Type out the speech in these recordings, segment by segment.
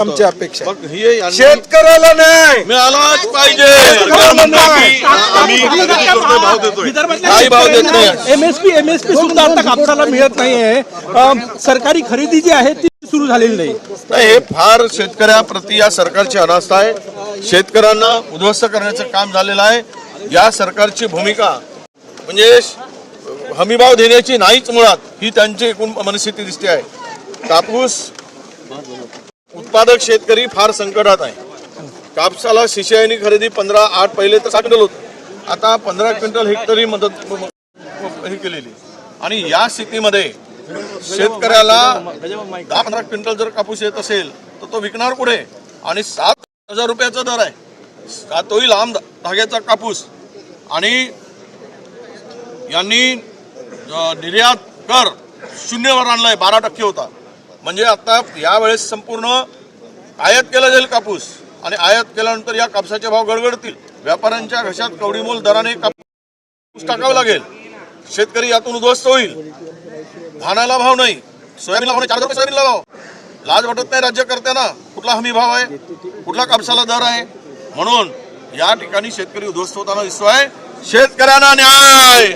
आमची अपेक्षा मग हे यांनी शेतकऱ्याला नाही मिळालाच पाहिजे. सरकार म्हणतं की आम्ही खरेदी करतोय, भाव देतोय, काही भाव देत नाही. एमएसपी सुद्धा आता कापसाला मिळत नाहीये. सरकारी खरेदी जी आहे ती सुरू झालेली नाही. हे फार शेतकऱ्याप्रती या सरकारची अनास्था आहे. शेतकऱ्यांना उद्ध्वस्त करण्याचं काम झालेलं आहे. या सरकारची भूमिका म्हणजे हमीभाव देण्याची नाहीच मुळात, ही त्यांची एकूण मनस्थिती दिसते आहे. कापूस उत्पादक शेतकरी फार संकटात आहे. कापसाला सीसीआयनी खरेदी 15.8 पहिले तर 60 क्विंटल होत, आता 15 क्विंटल हेक्टरी मदत हे केलेली. आणि या स्थितीमध्ये शेतकऱ्याला 10-15 क्विंटल जर कापूस येत असेल तर तो विकणार कुठे? आणि 7,000 रुपयाचा दर आहे, तोही लांब धाग्याचा कापूस. आणि यांनी निर्यात कर शून्यावर आणलाय, 12% होता. म्हणजे आता यावेळेस संपूर्ण आयात केला जाईल कापूस, आणि आयात केल्यानंतर या कापसाचे भाव गडगडतील. व्यापाऱ्यांच्या घशात कवडीमोल दराने कापूस टाकावा लागेल. शेतकरी यातून उद्ध्वस्त होईल. धानाला भाव नाही, सोयाबीनला भाव नाही, 4 रुपये सोयाबीनला भाव. लाज वाटत नाही राज्यकर्त्यांना? कुठला हमी भाव आहे, कुठला कापसाला दर आहे? म्हणून या ठिकाणी शेतकरी उद्ध्वस्त होताना दिसतोय. शेतकऱ्यांना न्याय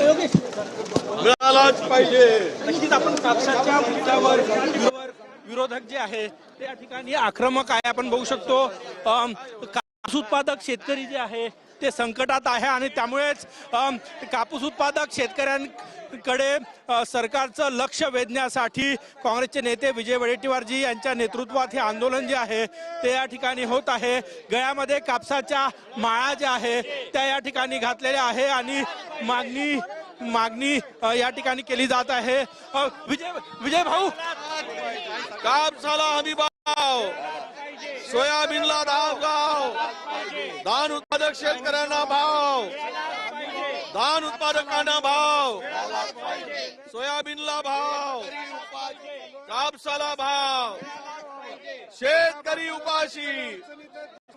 मिळालाच पाहिजे. नक्कीच आपण कापसाच्या मुद्द्यावर विरोधक जे आहे ते या ठिकाणी आक्रमक आहे. आपण बघू शकतो कापूस उत्पादक शेतकरी जे आहे ते संकटात आहे, आणि त्यामुळेच कापूस उत्पादक शेतकऱ्यांकडे सरकारचं लक्ष वेधण्यासाठी काँग्रेसचे नेते विजय वडेट्टीवारजी यांच्या नेतृत्वात हे आंदोलन जे आहे ते या ठिकाणी होत आहे. गळ्यामध्ये कापसाच्या माळा ज्या आहे त्या या ठिकाणी घातलेल्या आहे, आणि मागणी या ठिकाणी केली जात आहे. विजय भाऊ, कापसाला हमी भाव, सोयाबीनला भाव, धान उत्पादक शेतकऱ्यांना भाव, धान उत्पादकांना भाव, सोयाबीनला भाव, कापसाला भाव. शेतकरी उपाशी,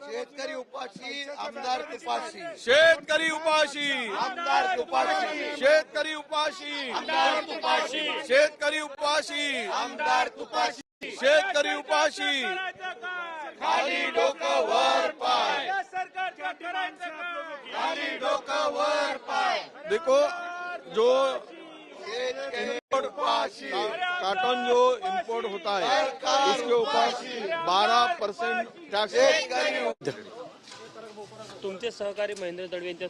शेतकरी उपाशी, आमदार तुपाशी. शेतकरी उपाशी, आमदार तुपाशी. शेतकरी उपाशी, आमदार तुपाशी. शेतकरी उपाशी, आमदार तुपाशी. शेतकरी उपाशी. खाली डोकं वर पाय, खाली डोकं वर पाय. देखो जो उपाशी, काटन जो इम्पोर्ट होता है उसके ऊपर 12% टैक्स. तुमचे सहकारी महेंद्र दळवे यांच्या